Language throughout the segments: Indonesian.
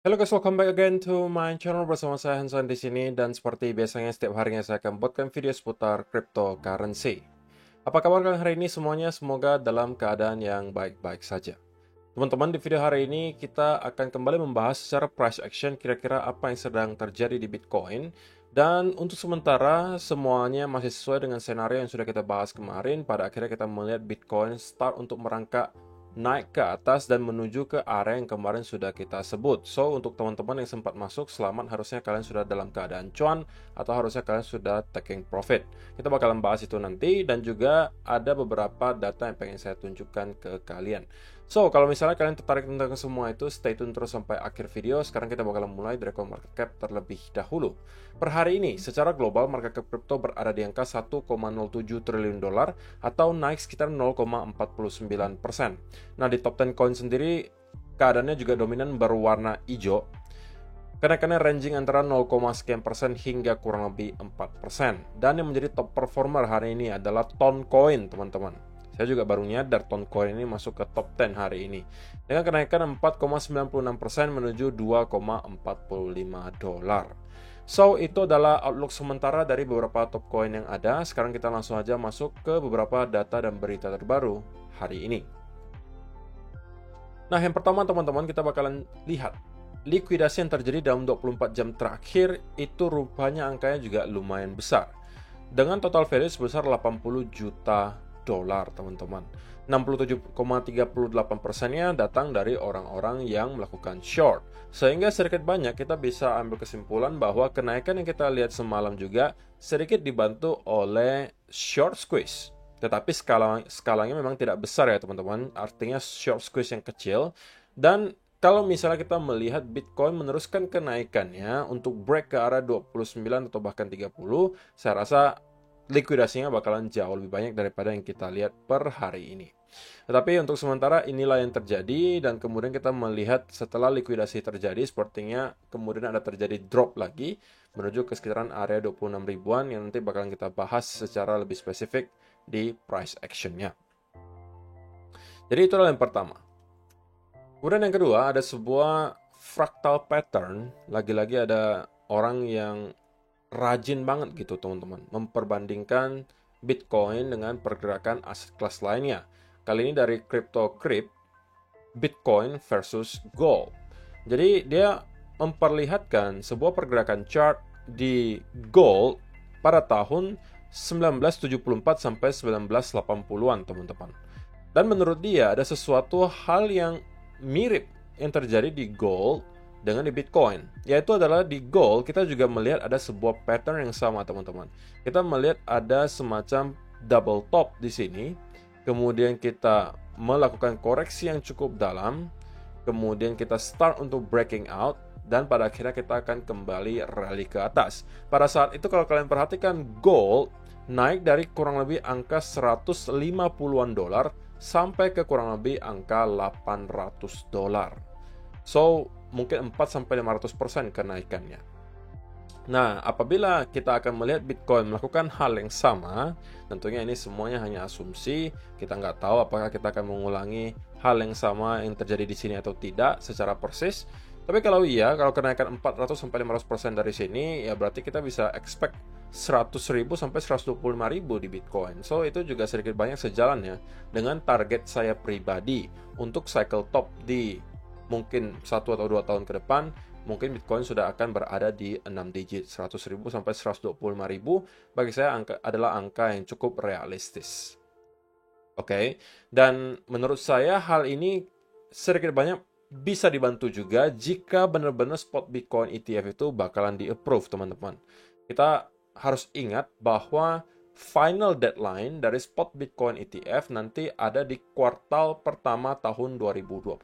Halo guys, welcome back again to my channel bersama saya Hanson di sini dan seperti biasanya setiap harinya saya akan buatkan video seputar cryptocurrency. Apa kabar kalian hari ini semuanya? Semoga dalam keadaan yang baik-baik saja. Teman-teman, di video hari ini kita akan kembali membahas secara price action kira-kira apa yang sedang terjadi di Bitcoin. Dan untuk sementara semuanya masih sesuai dengan senario yang sudah kita bahas kemarin. Pada akhirnya kita melihat Bitcoin start untuk merangkak naik ke atas dan menuju ke area yang kemarin sudah kita sebut. So, untuk teman-teman yang sempat masuk, selamat, harusnya kalian sudah dalam keadaan cuan atau harusnya kalian sudah taking profit. Kita bakalan bahas itu nanti dan juga ada beberapa data yang pengen saya tunjukkan ke kalian. So, kalau misalnya kalian tertarik tentang semua itu, stay tune terus sampai akhir video. Sekarang kita bakalan mulai dari market cap terlebih dahulu. Per hari ini, secara global, market cap crypto berada di angka 1,07 triliun dolar atau naik sekitar 0,49%. Nah, di top 10 coin sendiri, keadaannya juga dominan berwarna hijau. Kenaikannya ranging antara 0, sekian persen hingga kurang lebih 4%. Dan yang menjadi top performer hari ini adalah Toncoin, teman-teman. Saya juga baru nyadar Toncoin ini masuk ke top 10 hari ini. Dengan kenaikan 4,96% menuju 2,45 dolar. So, itu adalah outlook sementara dari beberapa top coin yang ada. Sekarang kita langsung aja masuk ke beberapa data dan berita terbaru hari ini. Nah, yang pertama teman-teman, kita bakalan lihat likuidasi yang terjadi dalam 24 jam terakhir itu rupanya angkanya juga lumayan besar. Dengan total value sebesar 80 juta dolar, teman-teman. 67,38%-nya datang dari orang-orang yang melakukan short. Sehingga sedikit banyak kita bisa ambil kesimpulan bahwa kenaikan yang kita lihat semalam juga sedikit dibantu oleh short squeeze. Tetapi skalanya memang tidak besar ya teman-teman, artinya short squeeze yang kecil. Dan kalau misalnya kita melihat Bitcoin meneruskan kenaikannya untuk break ke arah 29 atau bahkan 30, saya rasa likuidasinya bakalan jauh lebih banyak daripada yang kita lihat per hari ini. Tetapi untuk sementara inilah yang terjadi dan kemudian kita melihat setelah likuidasi terjadi sepertinya kemudian ada terjadi drop lagi menuju ke sekitaran area 26 ribuan yang nanti bakalan kita bahas secara lebih spesifik di price action-nya. Jadi itulah yang pertama. Kemudian yang kedua ada sebuah fractal pattern, lagi-lagi ada orang yang rajin banget gitu teman-teman memperbandingkan Bitcoin dengan pergerakan aset kelas lainnya. Kali ini dari CryptoCrypt, Bitcoin versus Gold. Jadi dia memperlihatkan sebuah pergerakan chart di Gold pada tahun 1974 sampai 1980-an teman-teman. Dan menurut dia ada sesuatu hal yang mirip yang terjadi di Gold dengan di Bitcoin, yaitu adalah di Gold kita juga melihat ada sebuah pattern yang sama teman-teman. Kita melihat ada semacam double top di sini, kemudian kita melakukan koreksi yang cukup dalam, kemudian kita start untuk breaking out, dan pada akhirnya kita akan kembali rally ke atas. Pada saat itu kalau kalian perhatikan Gold naik dari kurang lebih angka 150-an dolar sampai ke kurang lebih angka 800 dolar. So, mungkin 4-500% kenaikannya. Nah, apabila kita akan melihat Bitcoin melakukan hal yang sama, tentunya ini semuanya hanya asumsi. Kita nggak tahu apakah kita akan mengulangi hal yang sama yang terjadi di sini atau tidak secara persis. Tapi kalau iya, kalau kenaikan 400-500% dari sini, ya berarti kita bisa expect 100.000 sampai 125.000 di Bitcoin. So, itu juga sedikit banyak sejalan ya dengan target saya pribadi untuk cycle top di mungkin 1 atau 2 tahun ke depan, mungkin Bitcoin sudah akan berada di 6 digit, 100.000 sampai 125.000. Bagi saya adalah angka yang cukup realistis. Oke, dan menurut saya hal ini sedikit banyak bisa dibantu juga jika benar-benar spot Bitcoin ETF itu bakalan di-approve, teman-teman. Kita harus ingat bahwa final deadline dari spot Bitcoin ETF nanti ada di kuartal pertama tahun 2024.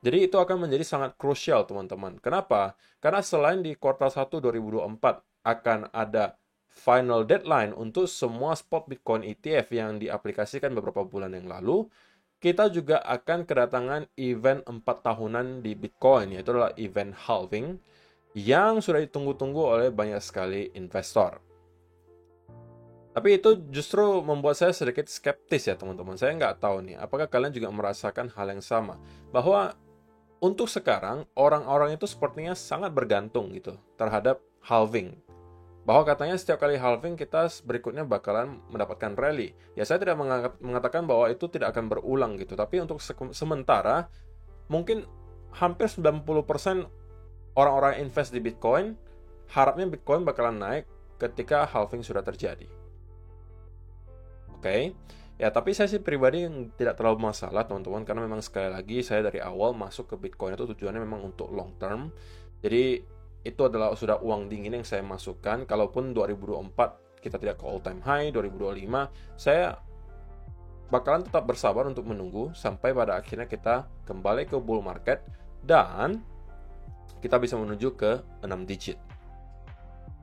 Jadi itu akan menjadi sangat krusial teman-teman. Kenapa? Karena selain di kuartal 1 2024 akan ada final deadline untuk semua spot Bitcoin ETF yang diaplikasikan beberapa bulan yang lalu, kita juga akan kedatangan event 4 tahunan di Bitcoin, yaitu adalah event halving yang sudah ditunggu-tunggu oleh banyak sekali investor. Tapi itu justru membuat saya sedikit skeptis ya teman-teman. Saya nggak tahu nih, apakah kalian juga merasakan hal yang sama? Bahwa untuk sekarang orang-orang itu sepertinya sangat bergantung gitu terhadap halving. Bahwa katanya setiap kali halving kita berikutnya bakalan mendapatkan rally. Ya saya tidak mengatakan bahwa itu tidak akan berulang gitu, tapi untuk sementara mungkin hampir 90% orang-orang invest di Bitcoin harapnya Bitcoin bakalan naik ketika halving sudah terjadi. Oke. Ya, tapi saya sih pribadi tidak terlalu masalah teman-teman, karena memang sekali lagi saya dari awal masuk ke Bitcoin itu tujuannya memang untuk long term. Jadi itu adalah sudah uang dingin yang saya masukkan. Kalaupun 2024 kita tidak ke all time high, 2025 saya bakalan tetap bersabar untuk menunggu sampai pada akhirnya kita kembali ke bull market dan kita bisa menuju ke 6 digit.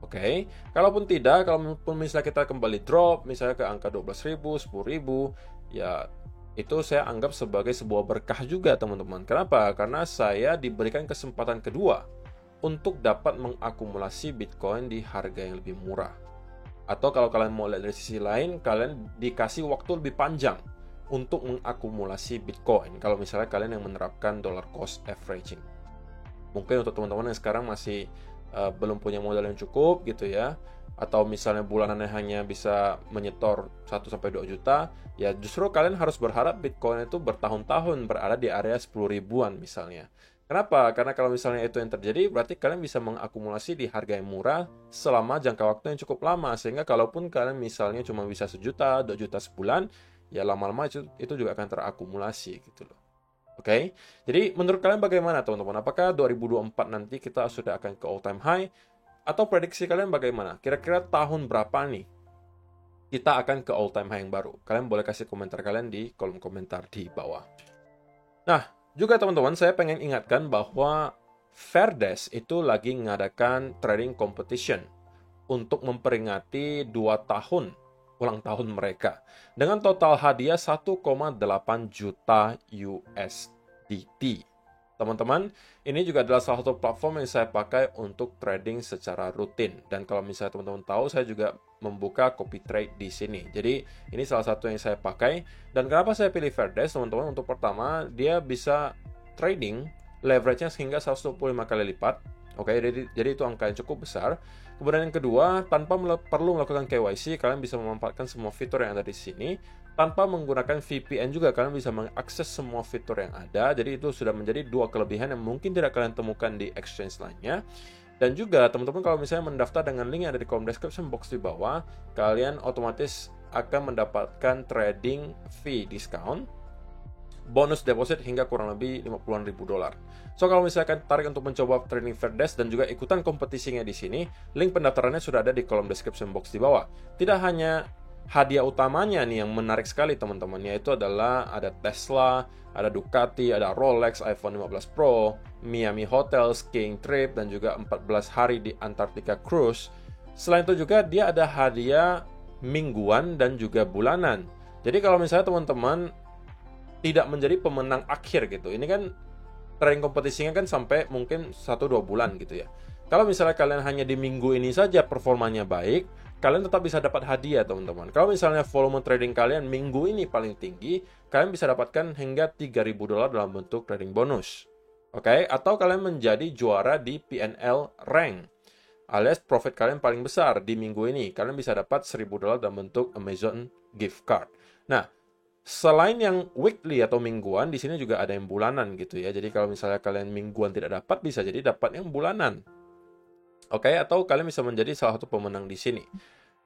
Oke, kalaupun tidak, kalaupun misalnya kita kembali drop, misalnya ke angka 12.000, 10.000, ya itu saya anggap sebagai sebuah berkah juga teman-teman. Kenapa? Karena saya diberikan kesempatan kedua untuk dapat mengakumulasi Bitcoin di harga yang lebih murah. Atau kalau kalian mau lihat dari sisi lain, kalian dikasih waktu lebih panjang untuk mengakumulasi Bitcoin. Kalau misalnya kalian yang menerapkan dollar cost averaging. Mungkin untuk teman-teman yang sekarang masih belum punya modal yang cukup gitu ya, atau misalnya bulanannya hanya bisa menyetor 1-2 juta, ya justru kalian harus berharap Bitcoin itu bertahun-tahun berada di area 10 ribuan misalnya. Kenapa? Karena kalau misalnya itu yang terjadi, berarti kalian bisa mengakumulasi di harga yang murah selama jangka waktu yang cukup lama, sehingga kalaupun kalian misalnya cuma bisa 1 juta, 2 juta sebulan, ya lama-lama itu juga akan terakumulasi gitu loh. Oke, jadi menurut kalian bagaimana teman-teman? Apakah 2024 nanti kita sudah akan ke all time high? Atau prediksi kalian bagaimana? Kira-kira tahun berapa nih kita akan ke all time high yang baru? Kalian boleh kasih komentar kalian di kolom komentar di bawah. Nah, juga teman-teman saya pengen ingatkan bahwa Fairdesk itu lagi mengadakan trading competition untuk memperingati 2 tahun ulang tahun mereka dengan total hadiah 1,8 juta USDT. Teman-teman, ini juga adalah salah satu platform yang saya pakai untuk trading secara rutin. Dan kalau misalnya teman-teman tahu, saya juga membuka copy trade di sini. Jadi, ini salah satu yang saya pakai. Dan kenapa saya pilih Fairdesk, teman-teman? Untuk pertama, dia bisa trading leverage-nya hingga 125 kali lipat. Oke, jadi itu angka yang cukup besar. Kemudian yang kedua, tanpa perlu melakukan KYC, kalian bisa memanfaatkan semua fitur yang ada di sini. Tanpa menggunakan VPN juga, kalian bisa mengakses semua fitur yang ada. Jadi itu sudah menjadi 2 kelebihan yang mungkin tidak kalian temukan di exchange lainnya. Dan juga, teman-teman kalau misalnya mendaftar dengan link yang ada di kolom description box di bawah, kalian otomatis akan mendapatkan trading fee discount, bonus deposit hingga kurang lebih $50.000. So kalau misalkan tertarik untuk mencoba trading Fairdesk dan juga ikutan kompetisinya di sini, link pendaftarannya sudah ada di kolom description box di bawah. Tidak hanya hadiah utamanya nih yang menarik sekali teman-teman, yaitu adalah ada Tesla, ada Ducati, ada Rolex, iPhone 15 Pro, Miami Hotel, skiing trip, dan juga 14 hari di Antarctica Cruise. Selain itu juga dia ada hadiah mingguan dan juga bulanan. Jadi kalau misalnya teman-teman tidak menjadi pemenang akhir gitu, ini kan trading kompetisinya kan sampai mungkin 1-2 bulan gitu ya. Kalau misalnya kalian hanya di minggu ini saja performanya baik, kalian tetap bisa dapat hadiah teman-teman. Kalau misalnya volume trading kalian minggu ini paling tinggi, kalian bisa dapatkan hingga $3.000 dalam bentuk trading bonus. Oke, atau kalian menjadi juara di PNL rank, alias profit kalian paling besar di minggu ini, kalian bisa dapat $1.000 dalam bentuk Amazon gift card. Nah, selain yang weekly atau mingguan, di sini juga ada yang bulanan gitu ya. Jadi kalau misalnya kalian mingguan tidak dapat, bisa jadi dapat yang bulanan. Oke, atau kalian bisa menjadi salah satu pemenang di sini.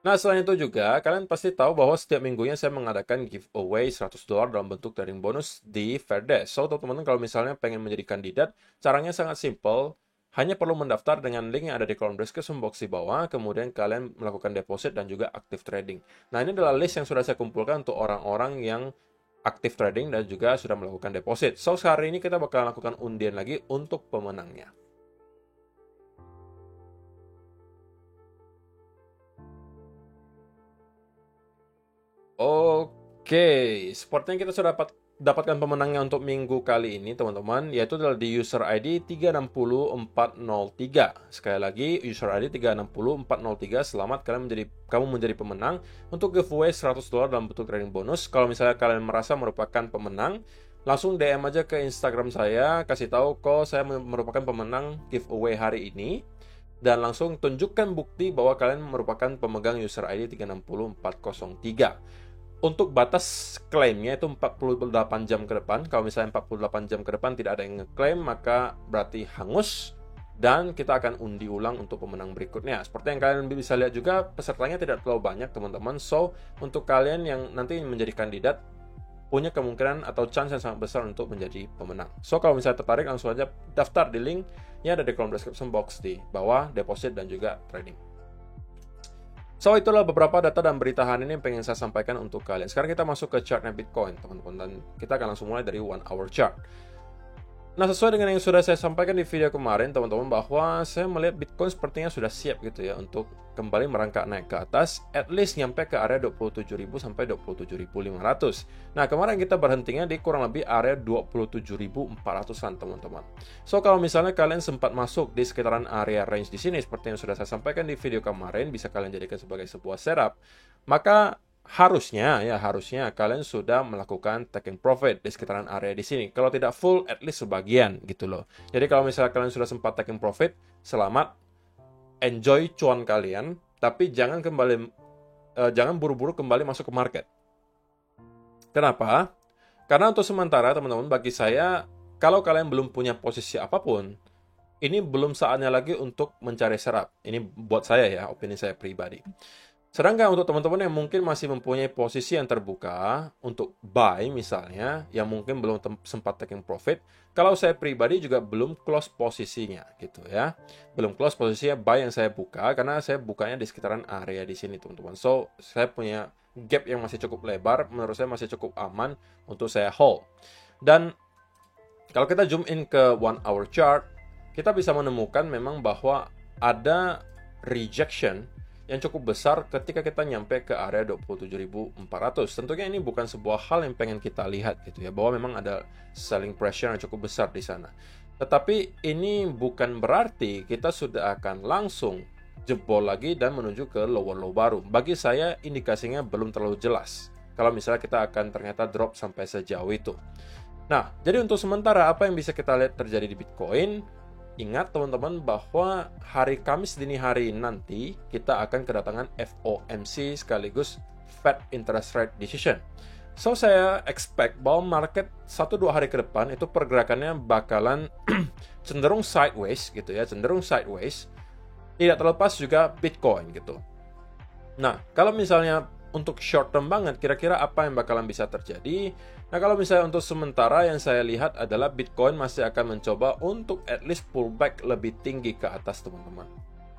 Nah, selain itu juga, kalian pasti tahu bahwa setiap minggunya saya mengadakan giveaway $100 dalam bentuk trading bonus di Fairdesk. So, teman-teman kalau misalnya pengen menjadi kandidat, caranya sangat simple. Hanya perlu mendaftar dengan link yang ada di kolom description box di bawah, kemudian kalian melakukan deposit dan juga aktif trading. Nah, ini adalah list yang sudah saya kumpulkan untuk orang-orang yang aktif trading dan juga sudah melakukan deposit. So, hari ini kita bakal lakukan undian lagi untuk pemenangnya. Oke, sepertinya kita sudah dapatkan pemenangnya untuk minggu kali ini teman-teman, yaitu adalah di user ID 360403. Sekali lagi user ID 360403. Selamat, kamu menjadi pemenang untuk giveaway $100 dalam bentuk trading bonus. Kalau misalnya kalian merasa merupakan pemenang, langsung DM aja ke Instagram saya, kasih tahu kok saya merupakan pemenang giveaway hari ini, dan langsung tunjukkan bukti bahwa kalian merupakan pemegang user ID 360403. Untuk batas klaimnya itu 48 jam ke depan. Kalau misalnya 48 jam ke depan tidak ada yang ngeklaim, maka berarti hangus, dan kita akan undi ulang untuk pemenang berikutnya. Seperti yang kalian bisa lihat juga, pesertanya tidak terlalu banyak teman-teman. So, untuk kalian yang nanti menjadi kandidat, punya kemungkinan atau chance yang sangat besar untuk menjadi pemenang. So, kalau misalnya tertarik, langsung aja daftar di link yang ada di kolom description box di bawah, deposit dan juga trading. So, itulah beberapa data dan berita hari ini yang pengen saya sampaikan untuk kalian. Sekarang kita masuk ke chartnya Bitcoin, teman-teman, dan kita akan langsung mulai dari 1 hour chart. Nah, sesuai dengan yang sudah saya sampaikan di video kemarin, teman-teman, bahwa saya melihat Bitcoin sepertinya sudah siap gitu ya untuk kembali merangkak naik ke atas, at least nyampe ke area 27.000 sampai 27.500. Nah, kemarin kita berhentinya di kurang lebih area 27.400-an, teman-teman. So, kalau misalnya kalian sempat masuk di sekitaran area range di sini, seperti yang sudah saya sampaikan di video kemarin, bisa kalian jadikan sebagai sebuah setup, maka harusnya kalian sudah melakukan taking profit di sekitaran area di sini. Kalau tidak full, at least sebagian gitu loh. Jadi kalau misalnya kalian sudah sempat taking profit, selamat, enjoy cuan kalian, tapi jangan buru-buru kembali masuk ke market. Kenapa? Karena untuk sementara, teman-teman, bagi saya, kalau kalian belum punya posisi apapun, ini belum saatnya lagi untuk mencari setup. Ini buat saya ya, opini saya pribadi. Sedangkan untuk teman-teman yang mungkin masih mempunyai posisi yang terbuka untuk buy misalnya, yang mungkin belum sempat taking profit, kalau saya pribadi juga belum close posisinya gitu ya. Belum close posisinya buy yang saya buka, karena saya bukanya di sekitaran area di sini, teman-teman. So, saya punya gap yang masih cukup lebar, menurut saya masih cukup aman untuk saya hold. Dan kalau kita zoom in ke 1 hour chart, kita bisa menemukan memang bahwa ada rejection yang cukup besar ketika kita nyampe ke area 27.400. Tentunya ini bukan sebuah hal yang pengen kita lihat gitu ya, bahwa memang ada selling pressure yang cukup besar di sana. Tetapi ini bukan berarti kita sudah akan langsung jebol lagi dan menuju ke lower low baru. Bagi saya indikasinya belum terlalu jelas kalau misalnya kita akan ternyata drop sampai sejauh itu. Nah, jadi untuk sementara apa yang bisa kita lihat terjadi di Bitcoin? Ingat teman-teman bahwa hari Kamis dini hari nanti kita akan kedatangan FOMC sekaligus Fed Interest Rate Decision. So, saya expect bahwa market 1-2 hari ke depan itu pergerakannya bakalan cenderung sideways gitu ya, cenderung sideways. Tidak terlepas juga Bitcoin gitu. Nah, kalau misalnya untuk short term banget, kira-kira apa yang bakalan bisa terjadi? Nah, kalau misalnya untuk sementara yang saya lihat adalah Bitcoin masih akan mencoba untuk at least pullback lebih tinggi ke atas, teman-teman.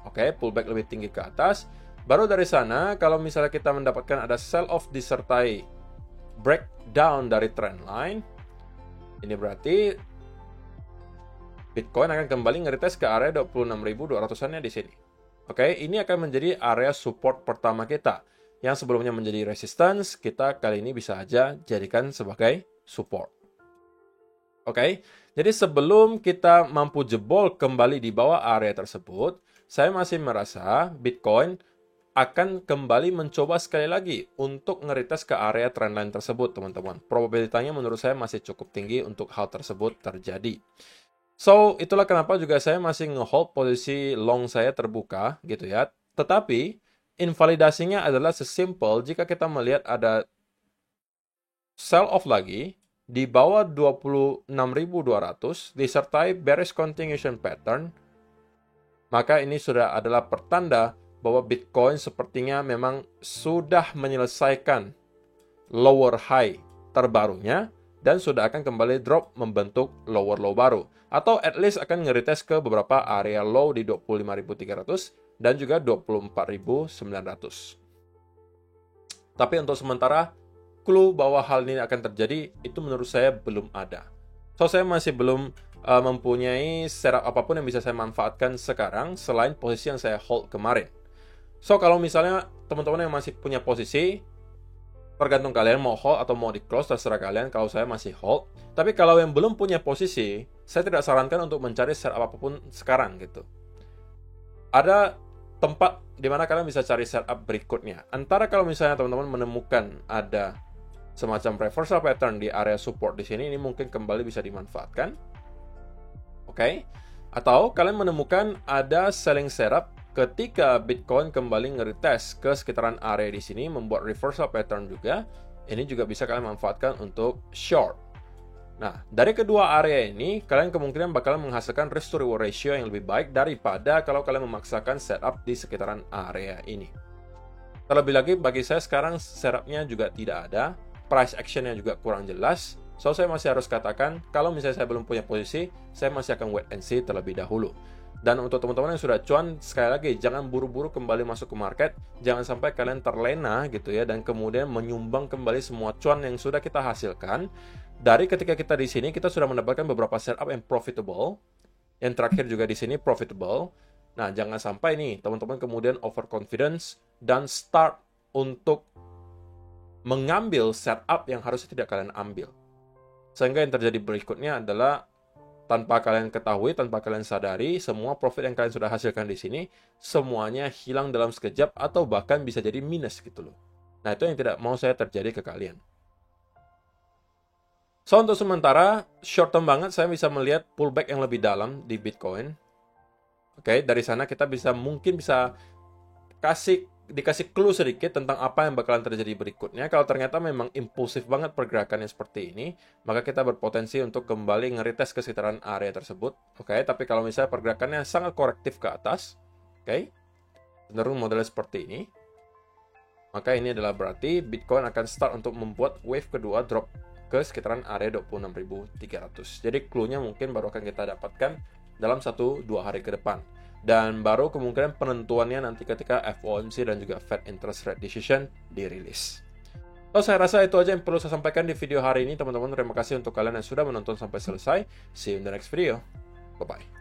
Oke, pullback lebih tinggi ke atas. Baru dari sana, kalau misalnya kita mendapatkan ada sell off disertai breakdown dari trend line, ini berarti Bitcoin akan kembali nge-retest ke area 26.200-annya di sini. Oke, ini akan menjadi area support pertama kita. Yang sebelumnya menjadi resistance, kita kali ini bisa aja jadikan sebagai support. Oke, jadi sebelum kita mampu jebol kembali di bawah area tersebut, saya masih merasa Bitcoin akan kembali mencoba sekali lagi untuk nge-retest ke area trendline tersebut, teman-teman. Probabilitasnya menurut saya masih cukup tinggi untuk hal tersebut terjadi. So, itulah kenapa juga saya masih nge-hold posisi long saya terbuka, gitu ya. Tetapi, invalidasinya adalah sesimpel jika kita melihat ada sell off lagi di bawah 26.200 disertai bearish continuation pattern, maka ini sudah adalah pertanda bahwa Bitcoin sepertinya memang sudah menyelesaikan lower high terbarunya dan sudah akan kembali drop membentuk lower low baru, atau at least akan nge-retest ke beberapa area low di 25.300 dan juga 24.900. Tapi untuk sementara, clue bahwa hal ini akan terjadi, itu menurut saya belum ada. So, saya masih belum mempunyai setup apapun yang bisa saya manfaatkan sekarang, selain posisi yang saya hold kemarin. So, kalau misalnya teman-teman yang masih punya posisi, tergantung kalian mau hold atau mau di close, terserah kalian. Kalau saya masih hold. Tapi kalau yang belum punya posisi, saya tidak sarankan untuk mencari setup apapun sekarang gitu. Ada tempat di mana kalian bisa cari setup berikutnya. Antara kalau misalnya teman-teman menemukan ada semacam reversal pattern di area support di sini, ini mungkin kembali bisa dimanfaatkan. Oke. Atau kalian menemukan ada selling setup ketika Bitcoin kembali nge-retest ke sekitaran area di sini, membuat reversal pattern juga. Ini juga bisa kalian manfaatkan untuk short. Nah, dari kedua area ini, kalian kemungkinan bakalan menghasilkan risk to reward ratio yang lebih baik daripada kalau kalian memaksakan setup di sekitaran area ini. Terlebih lagi, bagi saya sekarang setupnya juga tidak ada, price actionnya juga kurang jelas. So, saya masih harus katakan, kalau misalnya saya belum punya posisi, saya masih akan wait and see terlebih dahulu. Dan untuk teman-teman yang sudah cuan, sekali lagi, jangan buru-buru kembali masuk ke market. Jangan sampai kalian terlena gitu ya, dan kemudian menyumbang kembali semua cuan yang sudah kita hasilkan. Dari ketika kita di sini, kita sudah mendapatkan beberapa setup yang profitable. Yang terakhir juga di sini profitable. Nah, jangan sampai nih, teman-teman kemudian overconfidence dan start untuk mengambil setup yang harusnya tidak kalian ambil. Sehingga yang terjadi berikutnya adalah tanpa kalian ketahui, tanpa kalian sadari, semua profit yang kalian sudah hasilkan di sini semuanya hilang dalam sekejap atau bahkan bisa jadi minus gitu loh. Nah, itu yang tidak mau saya terjadi ke kalian. So, untuk sementara short term banget saya bisa melihat pullback yang lebih dalam di Bitcoin. Oke, dari sana kita mungkin bisa dikasih clue sedikit tentang apa yang bakalan terjadi berikutnya. Kalau ternyata memang impulsif banget pergerakannya seperti ini, maka kita berpotensi untuk kembali nge-retest ke sekitaran area tersebut. Oke, tapi kalau misalnya pergerakannya sangat korektif ke atas, oke, cenderung modelnya seperti ini, maka ini adalah berarti Bitcoin akan start untuk membuat wave kedua drop ke sekitaran area 26.300. Jadi clue-nya mungkin baru akan kita dapatkan dalam 1-2 hari ke depan. Dan baru kemungkinan penentuannya nanti ketika FOMC dan juga Fed Interest Rate Decision dirilis. So, saya rasa itu aja yang perlu saya sampaikan di video hari ini, teman-teman. Terima kasih untuk kalian yang sudah menonton sampai selesai. See you in the next video. Bye-bye.